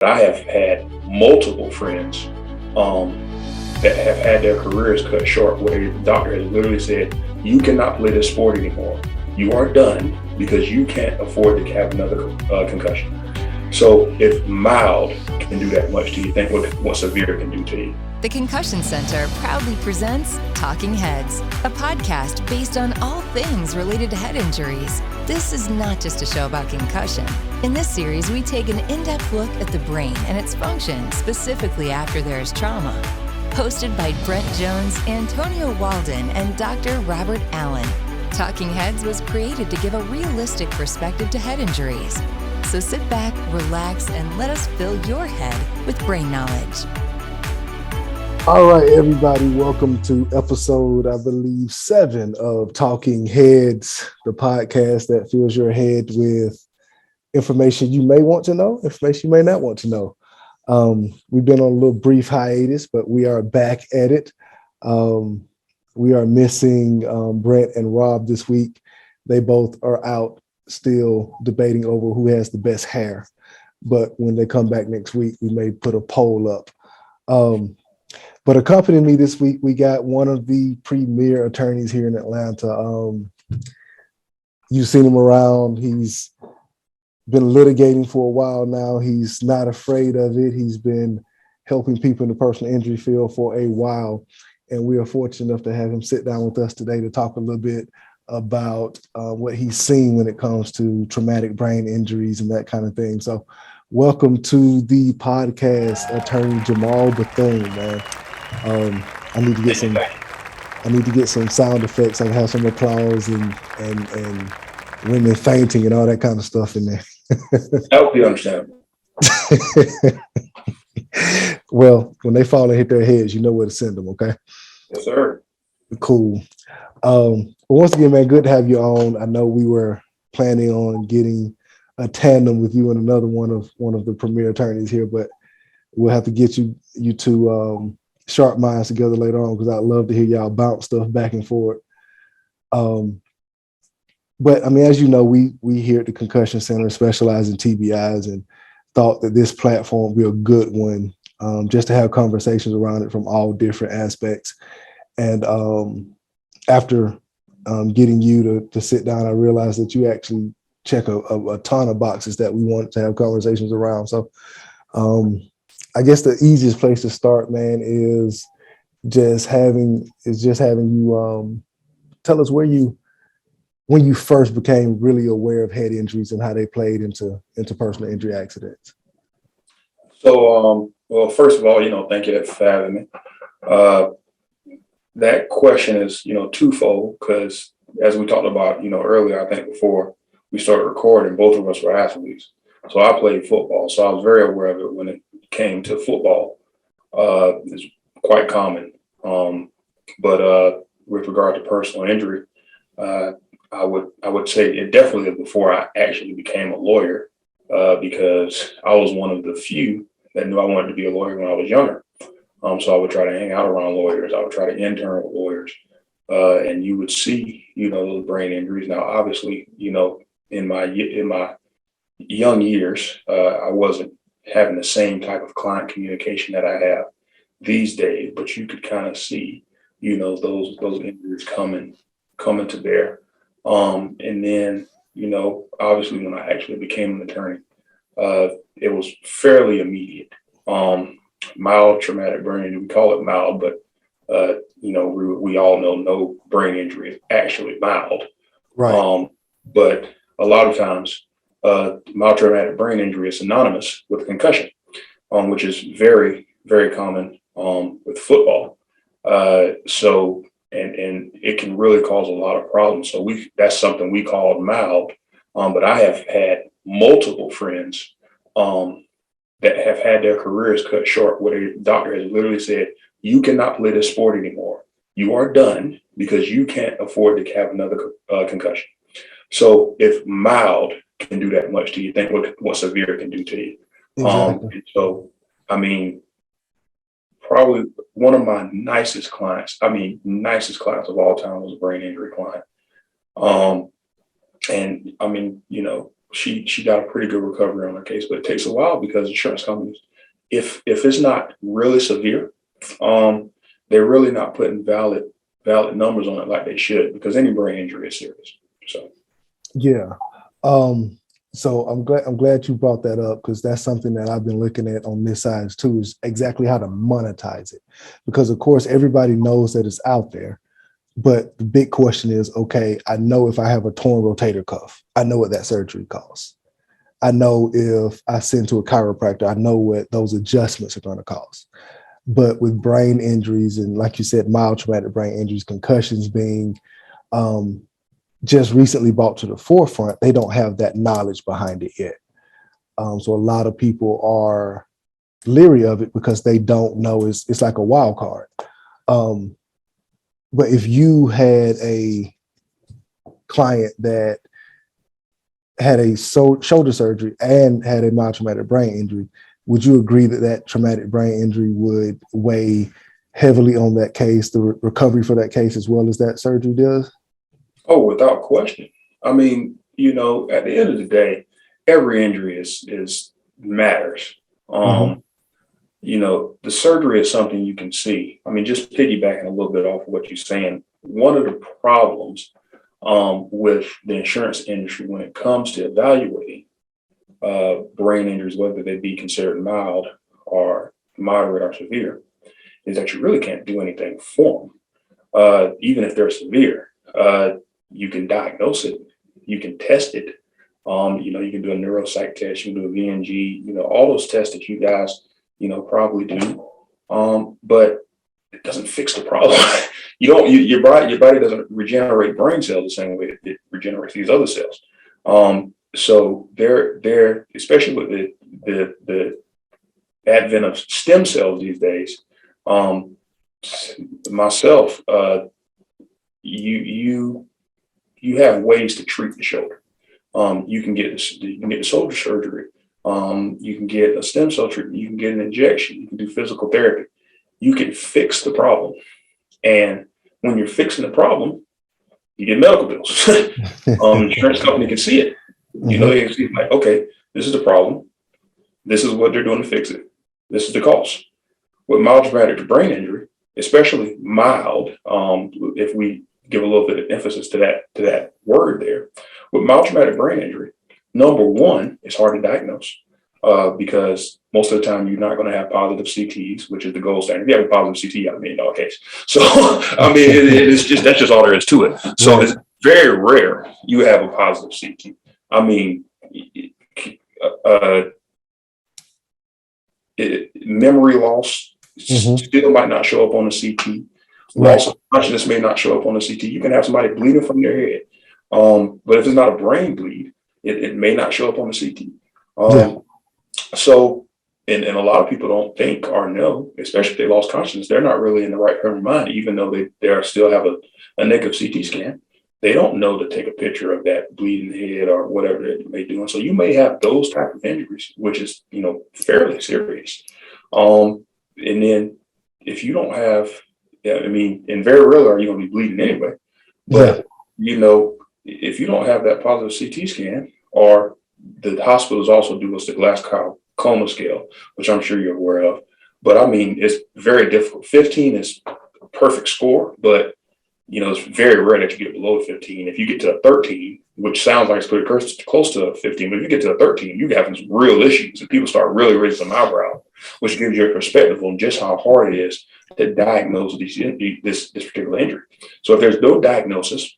I have had multiple friends that have had their careers cut short where the doctor has literally said, you cannot play this sport anymore. You are done because you can't afford to have another concussion. So if mild can do that much to you, think what severe can do to you. The Concussion Center proudly presents Talk-N-Headz, a podcast based on all things related to head injuries. This is not just a show about concussion. In this series, we take an in-depth look at the brain and its function, specifically after there is trauma. Hosted by Brent Jones, Antonio Walden, and Dr. Robert Allen, Talk-N-Headz was created to give a realistic perspective to head injuries. So sit back, relax, and let us fill your head with brain knowledge. All right, everybody, welcome to episode, I believe, 7 of Talk-N-Headz, the podcast that fills your head with information you may want to know, information you may not want to know. We've been on a little brief hiatus, but we are back at it. We are missing Brent and Rob this week. They both are out still debating over who has the best hair. But when they come back next week, we may put a poll up. But accompanying me this week, we got one of the premier attorneys here in Atlanta. You've seen him around. He's been litigating for a while now. He's not afraid of it. He's been helping people in the personal injury field for a while. And we are fortunate enough to have him sit down with us today to talk a little bit about what he's seen when it comes to traumatic brain injuries and that kind of thing. So welcome to the podcast, Attorney Jamal Bethune, man. I need to get some sound effects. I can have some applause and women fainting and all that kind of stuff in there. That would be understandable. Well, when they fall and hit their heads, you know where to send them, okay? Yes, sir. Cool. Once again, man, good to have you on. I know we were planning on getting a tandem with you and another one of the premier attorneys here, but we'll have to get you two sharp minds together later on, because I'd love to hear y'all bounce stuff back and forth. But I mean, as you know, we here at the Concussion Center specialize in TBIs and thought that this platform would be a good one, just to have conversations around it from all different aspects. And after getting you to sit down, I realized that you actually check a ton of boxes that we want to have conversations around. So I guess the easiest place to start, man, is just having you tell us when you first became really aware of head injuries and how they played into personal injury accidents. So, well, first of all, thank you for having me. That question is, twofold, because as we talked about, earlier, I think before we started recording, both of us were athletes. So I played football, so I was very aware of it when it came to football. It's quite common. But with regard to personal injury, I would say it definitely before I actually became a lawyer, because I was one of the few that knew I wanted to be a lawyer when I was younger. So I would try to hang out around lawyers. I would try to intern with lawyers, and you would see, those brain injuries. Now, obviously, in my young years, I wasn't having the same type of client communication that I have these days, but you could kind of see, those injuries coming to bear. And then, obviously when I actually became an attorney, it was fairly immediate. Mild traumatic brain injury, we call it mild, but, we all know no brain injury is actually mild. Right. But a lot of times, mild traumatic brain injury is synonymous with concussion, which is very, very common with football. So it can really cause a lot of problems. So that's something we call mild. But I have had multiple friends that have had their careers cut short where the doctor has literally said, you cannot play this sport anymore. You are done because you can't afford to have another concussion. So if mild can do that much to you, think what severe can do to you. Exactly. So, I mean, probably one of my nicest clients of all time was a brain injury client. And I mean, she got a pretty good recovery on her case, but it takes a while because insurance companies, if it's not really severe, they're really not putting valid numbers on it like they should, because any brain injury is serious. So yeah. So I'm glad you brought that up, because that's something that I've been looking at on this side too, is exactly how to monetize it. Because of course everybody knows that it's out there, but the big question is, okay, I know if I have a torn rotator cuff, I know what that surgery costs. I know if I send to a chiropractor, I know what those adjustments are going to cost. But with brain injuries, and like you said, mild traumatic brain injuries, concussions being just recently brought to the forefront, they don't have that knowledge behind it yet. So a lot of people are leery of it because they don't know. It's like a wild card. But if you had a client that had a shoulder surgery and had a mild traumatic brain injury, would you agree that that traumatic brain injury would weigh heavily on that case, the recovery for that case, as well as that surgery does? Oh, without question. I mean, at the end of the day, every injury is matters. The surgery is something you can see. I mean, just piggybacking a little bit off of what you're saying, one of the problems with the insurance industry when it comes to evaluating brain injuries, whether they be considered mild or moderate or severe, is that you really can't do anything for them. Even if they're severe, you can diagnose it, you can test it. You can do a neuropsych test, you can do a VNG, all those tests that you guys, probably do. But it doesn't fix the problem. Your body doesn't regenerate brain cells the same way it regenerates these other cells. So they're especially with the advent of stem cells these days. Myself, you have ways to treat the shoulder. You can get the shoulder surgery. You can get a stem cell treatment. You can get an injection. You can do physical therapy. You can fix the problem. And when you're fixing the problem, you get medical bills. Insurance company can see it. They can see like, okay, this is the problem. This is what they're doing to fix it. This is the cost. With mild traumatic brain injury, especially mild, if we give a little bit of emphasis to that word there, with mild traumatic brain injury, number one, it's hard to diagnose because most of the time you're not going to have positive CTs, which is the gold standard. If you have a positive CT, you got $1 million case. So, I mean, that's just all there is to it. So it's very rare you have a positive CT. I mean, memory loss still might not show up on the CT. Loss of consciousness may not show up on the CT. You can have somebody bleeding from their head. But if it's not a brain bleed, it may not show up on the CT. So, and a lot of people don't think or know, especially if they lost consciousness, they're not really in the right frame of mind, even though they still have a negative CT scan. They don't know to take a picture of that bleeding head or whatever they may do. And so you may have those type of injuries, which is, fairly serious. And then if you don't have, and very rarely are you going to be bleeding anyway. But, if you don't have that positive CT scan, or the hospitals also do what's the Glasgow Coma scale, which I'm sure you're aware of. But I mean, it's very difficult. 15 is a perfect score, but it's very rare that you get below 15. If you get to a 13, which sounds like it's pretty close to a 15, but if you get to a 13, you're having some real issues, and people start really raising some eyebrow, which gives you a perspective on just how hard it is to diagnose this particular injury. So if there's no diagnosis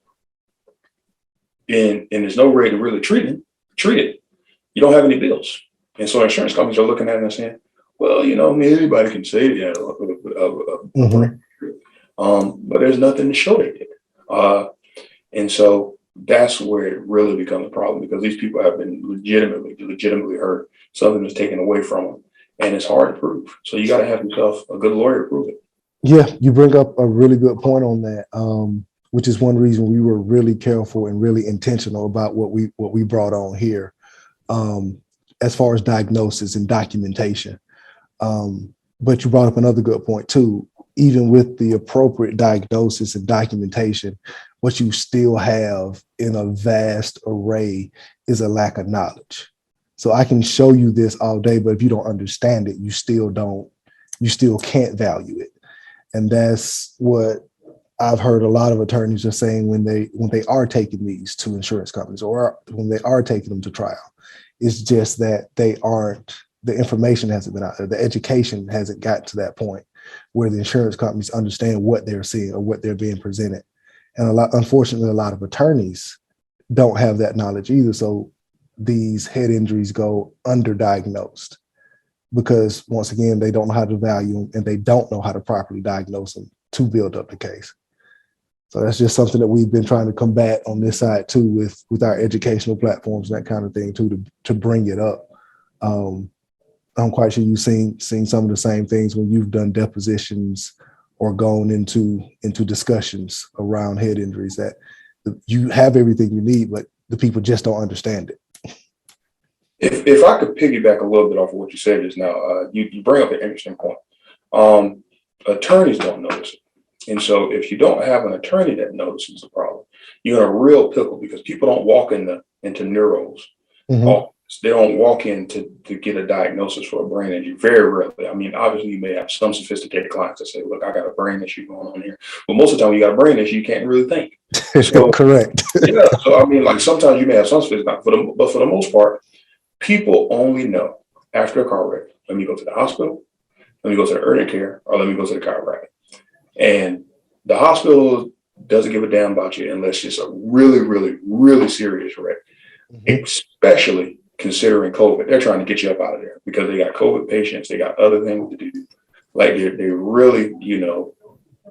and there's no way to really treat it, you don't have any bills. And so insurance companies are looking at it and saying, well, anybody can say that. But there's nothing to show they did. And so that's where it really becomes a problem, because these people have been legitimately hurt. Something is taken away from them, and it's hard to prove. So you got to have yourself a good lawyer to prove it. Yeah, you bring up a really good point on that, which is one reason we were really careful and really intentional about what we brought on here, as far as diagnosis and documentation. But you brought up another good point too. even with the appropriate diagnosis and documentation, what you still have in a vast array is a lack of knowledge. So I can show you this all day, but if you don't understand it, you still can't value it. And that's what I've heard a lot of attorneys are saying when they are taking these to insurance companies or when they are taking them to trial. It's just that the information hasn't been out there. The education hasn't gotten to that point where the insurance companies understand what they're seeing or what they're being presented. And unfortunately, a lot of attorneys don't have that knowledge either. So these head injuries go underdiagnosed because, once again, they don't know how to value them and they don't know how to properly diagnose them to build up the case. So that's just something that we've been trying to combat on this side too, with our educational platforms and that kind of thing too, to bring it up. I'm quite sure you've seen some of the same things when you've done depositions or gone into discussions around head injuries, that you have everything you need, but the people just don't understand it. If I could piggyback a little bit off of what you said just now, you bring up an interesting point. Attorneys don't notice it. And so if you don't have an attorney that notices the problem, you're in a real pickle because people don't walk into neuros. Mm-hmm. They don't walk in to get a diagnosis for a brain injury. Very rarely. I mean, obviously you may have some sophisticated clients that say, look, I got a brain issue going on here. But most of the time you got a brain issue, you can't really think. So, correct. Yeah. So, I mean, like sometimes you may have some sophisticated, but for the most part, people only know after a car wreck, let me go to the hospital, let me go to the urgent care, or let me go to the chiropractor. And the hospital doesn't give a damn about you unless it's a really, really, really serious wreck, especially considering COVID. They're trying to get you up out of there because they got COVID patients. They got other things to do. Like they're really,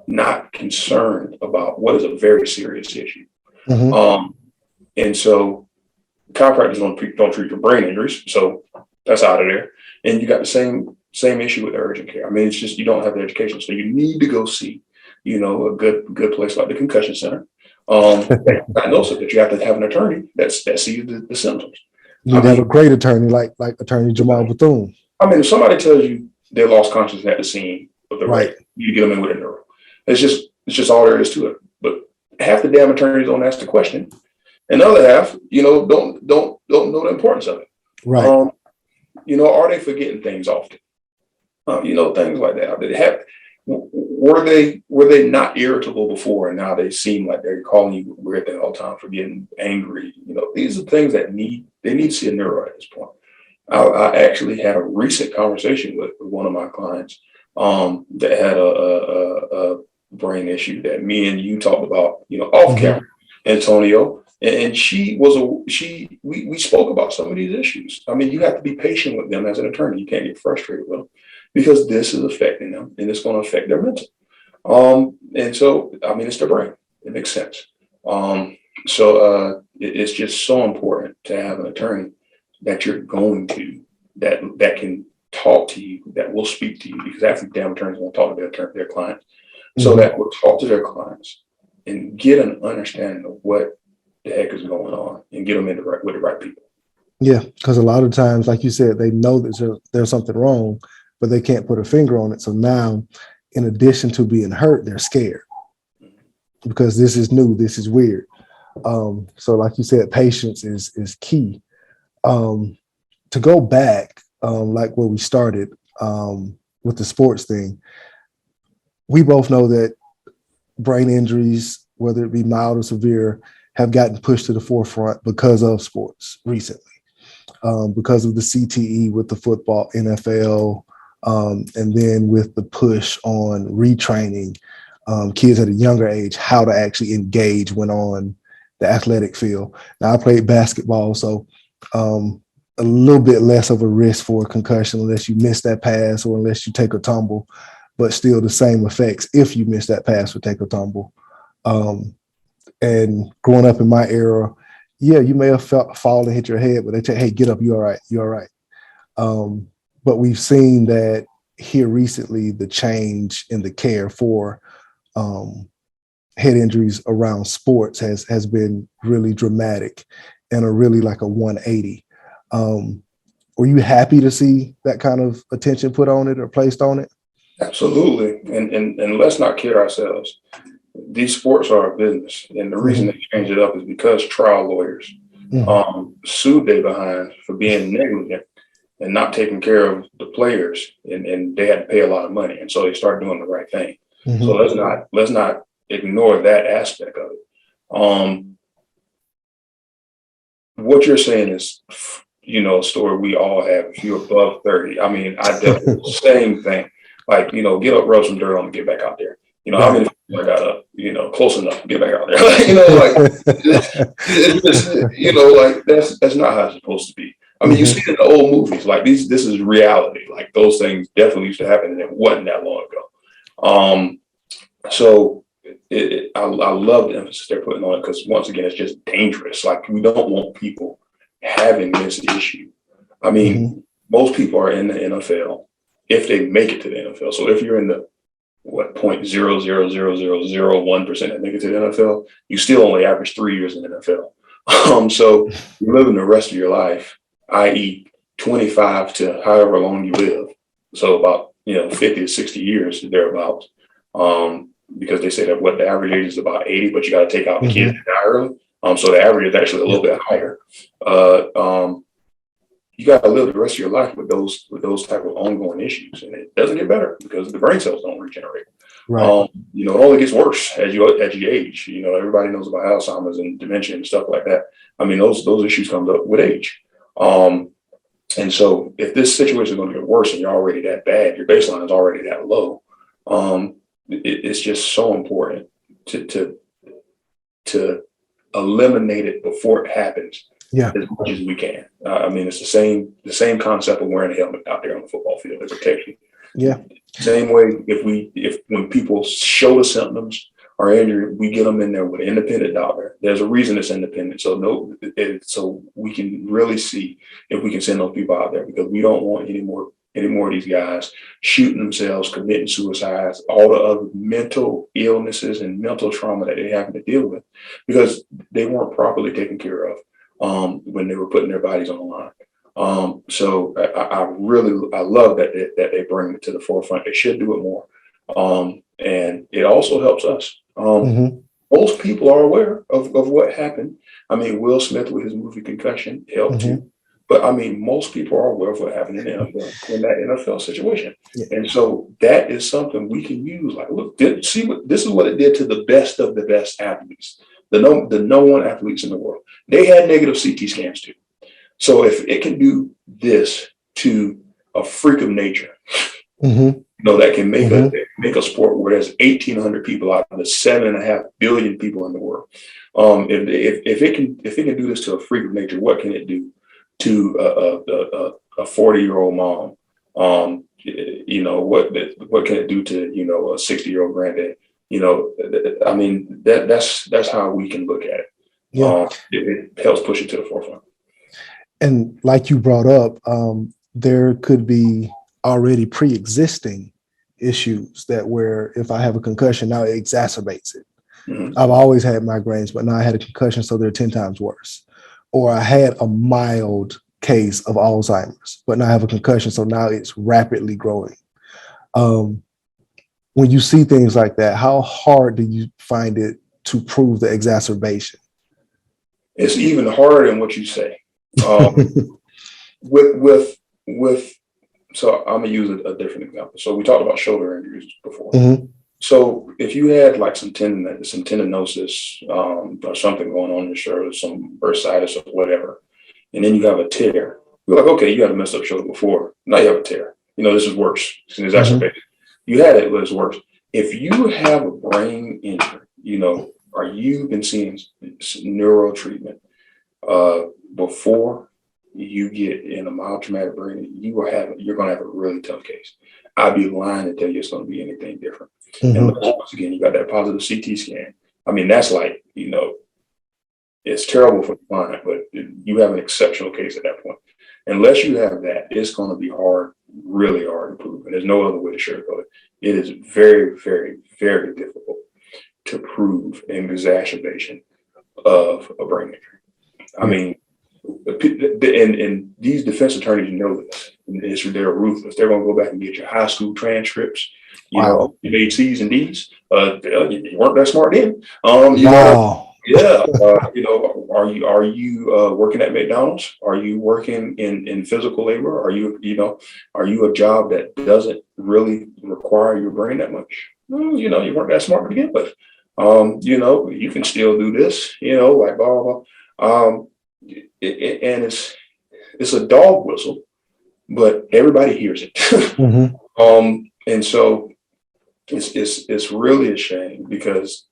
not concerned about what is a very serious issue. And so chiropractors don't treat your brain injuries. So that's out of there. And you got the same issue with urgent care. I mean, it's just, you don't have the education. So you need to go see, a good place like the Concussion Center. I know so that you have to have an attorney that sees the symptoms. You have a great attorney like attorney Jamal Bethune. I mean, if somebody tells you they lost consciousness at the scene of the wreck, you get them in with a neuro. It's just all there is to it. But half the damn attorneys don't ask the question, and the other half, don't know the importance of it. Right. Are they forgetting things often? Things like that. Were they not irritable before, and now they seem like they're calling you weird things all the time for getting angry? These are things that need to see a neuro at this point. I actually had a recent conversation with one of my clients that had a brain issue that me and you talked about, off camera, Antonio. And we spoke about some of these issues. I mean, you have to be patient with them as an attorney. You can't get frustrated with them because this is affecting them and it's going to affect their mental. And so, I mean, it's their brain. It makes sense. It's just so important to have an attorney that you're going to, that can talk to you, that will speak to you, because after damn attorneys won't talk to their clients. So that will talk to their clients and get an understanding of what the heck is going on and get them with the right people. Yeah, because a lot of times, like you said, they know that there's something wrong, but they can't put a finger on it. So now, in addition to being hurt, they're scared because this is new, this is weird. So like you said, patience is key. To go back, like where we started with the sports thing, we both know that brain injuries, whether it be mild or severe, have gotten pushed to the forefront because of sports recently, because of the CTE with the football, NFL, and then with the push on retraining kids at a younger age, how to actually engage when on the athletic field. Now, I played basketball, so a little bit less of a risk for a concussion unless you miss that pass or unless you take a tumble, but still the same effects if you miss that pass or take a tumble. And growing up in my era, yeah, you may have fallen and hit your head, but they say, hey, get up, you're all right. But we've seen that here recently, the change in the care for head injuries around sports has been really dramatic and really like a 180. Were you happy to see that kind of attention put on it or placed on it? Absolutely. And let's not kid ourselves. These sports are a business. And the reason they changed it up is because trial lawyers sued they behind for being negligent and not taking care of the players. And they had to pay a lot of money. And so they started doing the right thing. So let's not ignore that aspect of it. What you're saying is, a story we all have. If you're above 30, I mean, I definitely same thing. Like, get up, rub some dirt on, and get back out there. How many people I got up, close enough to get back out there. Like that's not how it's supposed to be. I mean, you see it in the old movies, like this is reality. Like those things definitely used to happen, and it wasn't that long ago. So I love the emphasis they're putting on it because once again, it's just dangerous. Like we don't want people having this issue. I mean, most people are in the NFL if they make it to the NFL. So if you're in the 0.0000001% that make it to the NFL, you still only average 3 years in the NFL. So you're living the rest of your life, i.e., 25 to however long you live. So about 50 to 60 years thereabouts. Because they say that the average age is about 80, but you got to take out the kids that die early. So the average is actually a little bit higher. You got to live the rest of your life with those type of ongoing issues, and it doesn't get better because the brain cells don't regenerate. Right. It only gets worse as you age. Everybody knows about Alzheimer's and dementia and stuff like that. I mean, those issues come up with age. And so if this situation is going to get worse and you're already that bad, your baseline is already that low. It's just so important to eliminate it before it happens. As much as we can. I mean, it's the same concept of wearing a helmet out there on the football field to protect you. Same way, when people show the symptoms or injury, we get them in there with an independent doctor. There's a reason it's independent, so we can really see if we can send those people out there because we don't want any more of these guys shooting themselves, committing suicides, all the other mental illnesses and mental trauma that they're having to deal with because they weren't properly taken care of. When they were putting their bodies on the line. So I love that they bring it to the forefront. They should do it more. And it also helps us. Most people are aware of what happened. I mean, Will Smith with his movie Concussion helped you. But I mean, most people are aware of what happened in that NFL situation. And so that is something we can use. Like, look, this is what it did to the best of the best athletes. The no one athletes in the world. They had negative CT scans too. So if it can do this to a freak of nature, that can make a sport where there's 1,800 people out of the 7.5 billion people in the world. If it can do this to a freak of nature, what can it do to a 40-year-old mom? What can it do to a 60-year-old granddad? I mean, that's how we can look at it. It helps push it to the forefront. And like you brought up, there could be already pre-existing issues that where if I have a concussion, now it exacerbates it. I've always had migraines, but now I had a concussion, so they're 10 times worse. Or I had a mild case of Alzheimer's, but now I have a concussion, so now it's rapidly growing. When you see things like that, how hard do you find it to prove the exacerbation? It's even harder than what you say. So I'm gonna use a different example. So we talked about shoulder injuries before. So if you had like some tendinosis or something going on in your shoulder, some bursitis or whatever, and then you have a tear, you're like, okay, you had a messed up shoulder before. Now you have a tear. This is worse. It's an exacerbation. You had it, but it's worse. If you have a brain injury, or you've been seeing neuro treatment before you get in a mild traumatic brain, you're going to have a really tough case. I'd be lying to tell you it's going to be anything different. And once again, you got that positive CT scan. I mean, that's like, it's terrible for the client, but you have an exceptional case at that point. Unless you have that, it's going to be hard, really hard to prove. And there's no other way to sugarcoat it. It is very, very, very difficult to prove an exacerbation of a brain injury. I mean, and these defense attorneys know this. they're ruthless. They're going to go back and get your high school transcripts. Wow. You made C's and D's. You weren't that smart then. Wow. Yeah. Are you working at McDonald's? Are you working in physical labor? Are you a job that doesn't really require your brain that much? Well, you weren't that smart to begin with. You can still do this, like blah, blah, blah. And it's a dog whistle, but everybody hears it. Mm-hmm. And so it's really a shame because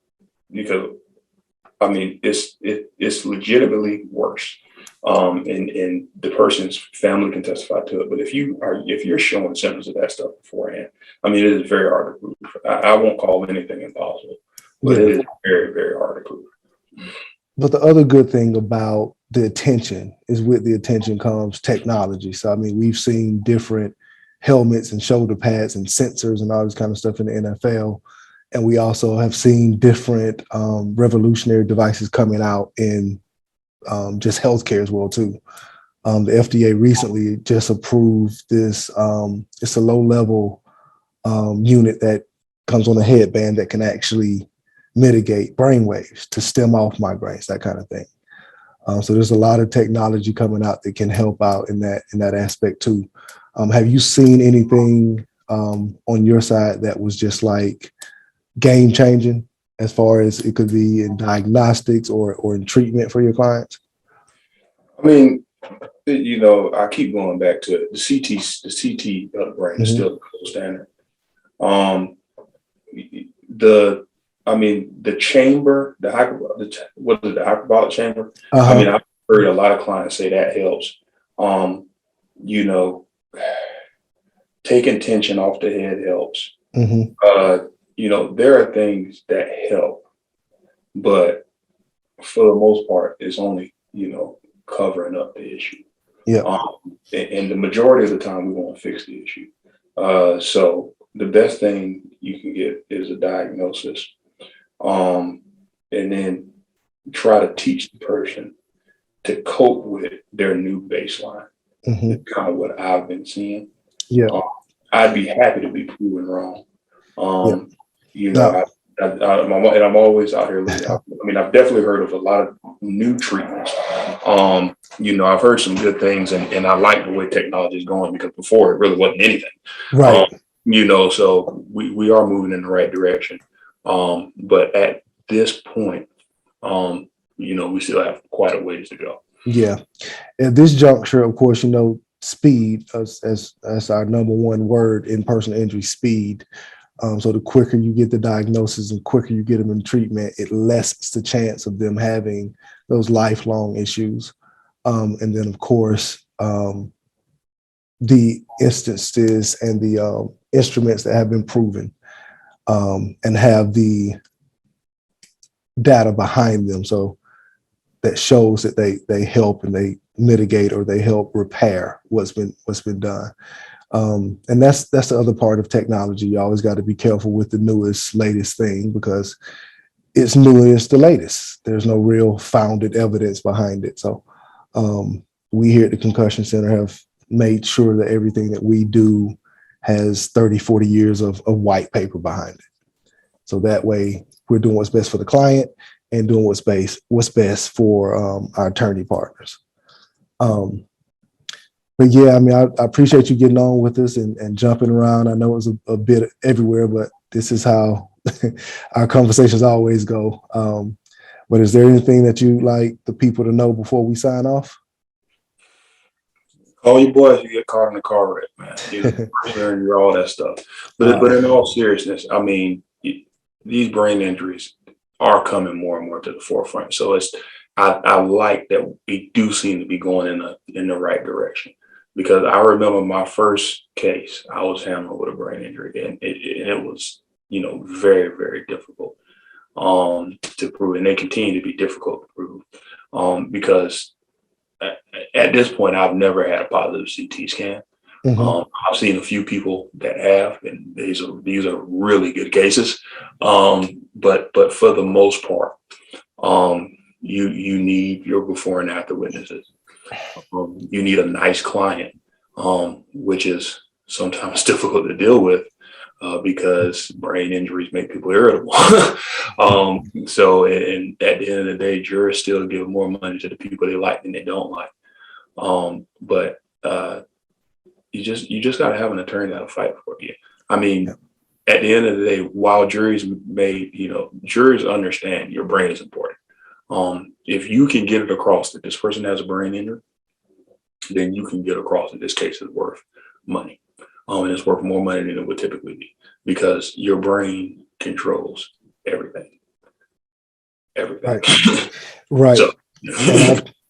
I mean, it's legitimately worse. And the person's family can testify to it. But if you're showing symptoms of that stuff beforehand, I mean, it is very hard to prove. I won't call anything impossible, but it is very, very hard to prove. But the other good thing about the attention is with the attention comes technology. So, I mean, we've seen different helmets and shoulder pads and sensors and all this kind of stuff in the NFL. And we also have seen different revolutionary devices coming out in just healthcare as well, too. The FDA recently just approved this. It's a low-level unit that comes on a headband that can actually mitigate brain waves to stem off migraines, that kind of thing. So there's a lot of technology coming out that can help out in that aspect, too. Have you seen anything on your side that was just like game changing as far as it could be in diagnostics or in treatment for your clients? I mean, I keep going back to the CT brain is still the gold standard. The chamber, the hyperbolic chamber. Uh-huh. I mean, I've heard a lot of clients say that helps. Taking tension off the head helps. Mm-hmm. There are things that help, but for the most part, it's only, covering up the issue. Yeah. And the majority of the time, we won't fix the issue. So the best thing you can get is a diagnosis, and then try to teach the person to cope with their new baseline. Mm-hmm. It's kind of what I've been seeing. Yeah. I'd be happy to be proven wrong. Yeah. I'm always out here. I mean, I've definitely heard of a lot of new treatments. I've heard some good things, and I like the way technology is going because before it really wasn't anything. Right. So we are moving in the right direction. But at this point, we still have quite a ways to go. Yeah. At this juncture, of course, speed as our number one word in personal injury, speed. So the quicker you get the diagnosis and quicker you get them in treatment, it lessens the chance of them having those lifelong issues. And then, of course, the instances and the instruments that have been proven and have the data behind them. So that shows that they help and they mitigate or they help repair what's been done. And that's the other part of technology. You always got to be careful with the newest, latest thing because it's new and it's the latest. There's no real founded evidence behind it. So we here at the Concussion Center have made sure that everything that we do has 30, 40 years of white paper behind it. So that way we're doing what's best for the client and doing what's best for our attorney partners. But yeah, I mean, I appreciate you getting on with us and jumping around. I know it was a bit everywhere, but this is how our conversations always go. But is there anything that you'd like the people to know before we sign off? Call your boy if you get caught in the car wreck, man. You're all that stuff. But in all seriousness, I mean, these brain injuries are coming more and more to the forefront. So I like that we do seem to be going in the right direction. Because I remember my first case, I was handled with a brain injury, and it was, very, very difficult to prove, and they continue to be difficult to prove because at this point, I've never had a positive CT scan. Mm-hmm. I've seen a few people that have, and these are really good cases. But for the most part, you need your before and after witnesses. You need a nice client which is sometimes difficult to deal with because brain injuries make people irritable. So and at the end of the day, jurors still give more money to the people they like than they don't like. But you just got to have an attorney that'll fight for you. I mean, at the end of the day, while juries juries understand your brain is important. If you can get it across that this person has a brain injury, then you can get across that this case is worth money. And it's worth more money than it would typically be because your brain controls everything. Everything. Right. So,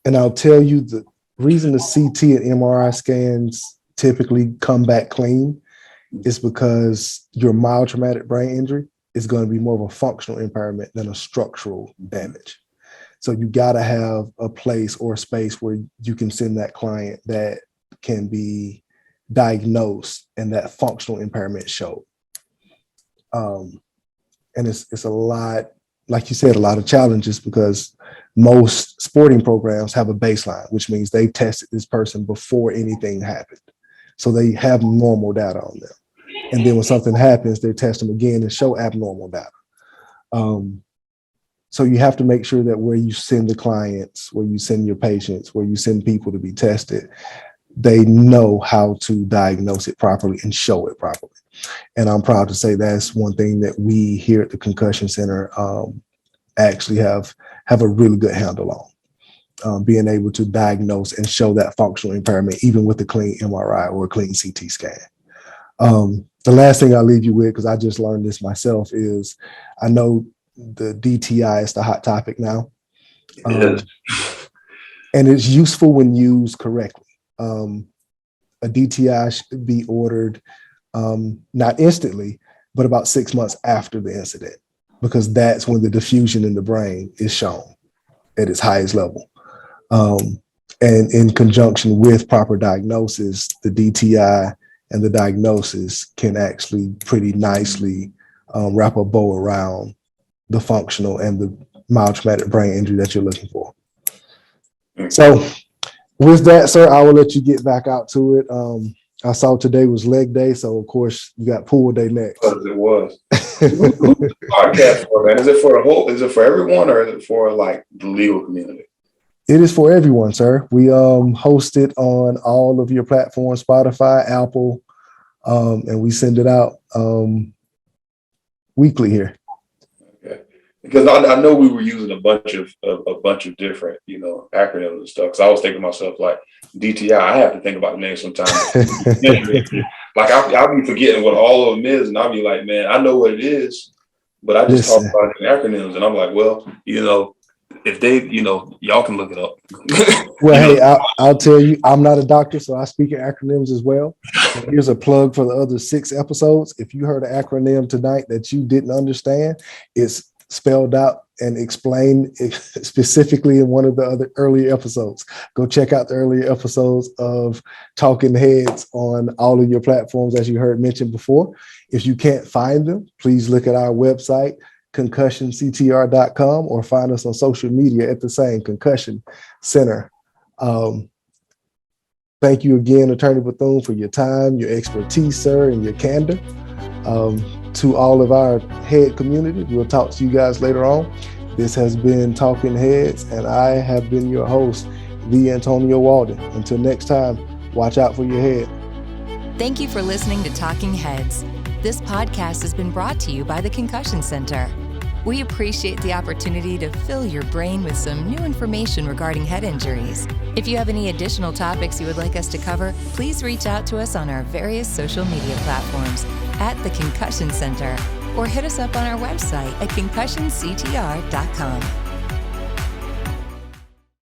and I'll tell you the reason the CT and MRI scans typically come back clean is because your mild traumatic brain injury is going to be more of a functional impairment than a structural damage. So you got to have a place or a space where you can send that client that can be diagnosed and that functional impairment showed. And it's a lot, like you said, a lot of challenges because most sporting programs have a baseline, which means they tested this person before anything happened. So they have normal data on them. And then when something happens, they test them again and show abnormal data. So you have to make sure that where you send the clients, where you send your patients, where you send people to be tested, they know how to diagnose it properly and show it properly. And I'm proud to say that's one thing that we here at the Concussion Center actually have a really good handle on, being able to diagnose and show that functional impairment, even with a clean MRI or a clean CT scan. The last thing I'll leave you with, because I just learned this myself, is I know the DTI is the hot topic now. And it's useful when used correctly. A DTI should be ordered not instantly, but about 6 months after the incident, because that's when the diffusion in the brain is shown at its highest level. And in conjunction with proper diagnosis, the DTI and the diagnosis can actually pretty nicely wrap a bow around the functional and the mild traumatic brain injury that you're looking for. So with that, sir, I will let you get back out to it. I saw today was leg day, so of course you got pool day next. It was. Podcast for, man. Is it for the whole? Is it for everyone, or is it for like the legal community? It is for everyone, sir. We host it on all of your platforms, Spotify, Apple, and we send it out weekly here. Okay, because I know we were using a bunch of different acronyms and stuff. Because I was thinking to myself like DTI. I have to think about the name sometimes. Like I'll be forgetting what all of them is, and I'll be like, man, I know what it is, but I just talk about the acronyms, and I'm like, well, if they, y'all can look it up. Well, hey, I'll tell you, I'm not a doctor, so I speak in acronyms as well. And here's a plug for the other 6 episodes. If you heard an acronym tonight that you didn't understand, it's spelled out and explained specifically in one of the other earlier episodes. Go check out the earlier episodes of Talk-N-Headz on all of your platforms, as you heard mentioned before. If you can't find them, please look at our website, concussionctr.com, or find us on social media at the same, Concussion Center. Thank you again, Attorney Bethune, for your time, your expertise, sir, and your candor. To all of our head community, we'll talk to you guys later on. This has been Talk-N-Headz, and I have been your host, the Antonio Walden. Until next time, watch out for your head. Thank you for listening to Talk-N-Headz. This podcast has been brought to you by the Concussion Center. We appreciate the opportunity to fill your brain with some new information regarding head injuries. If you have any additional topics you would like us to cover, please reach out to us on our various social media platforms at the Concussion Center, or hit us up on our website at concussionctr.com.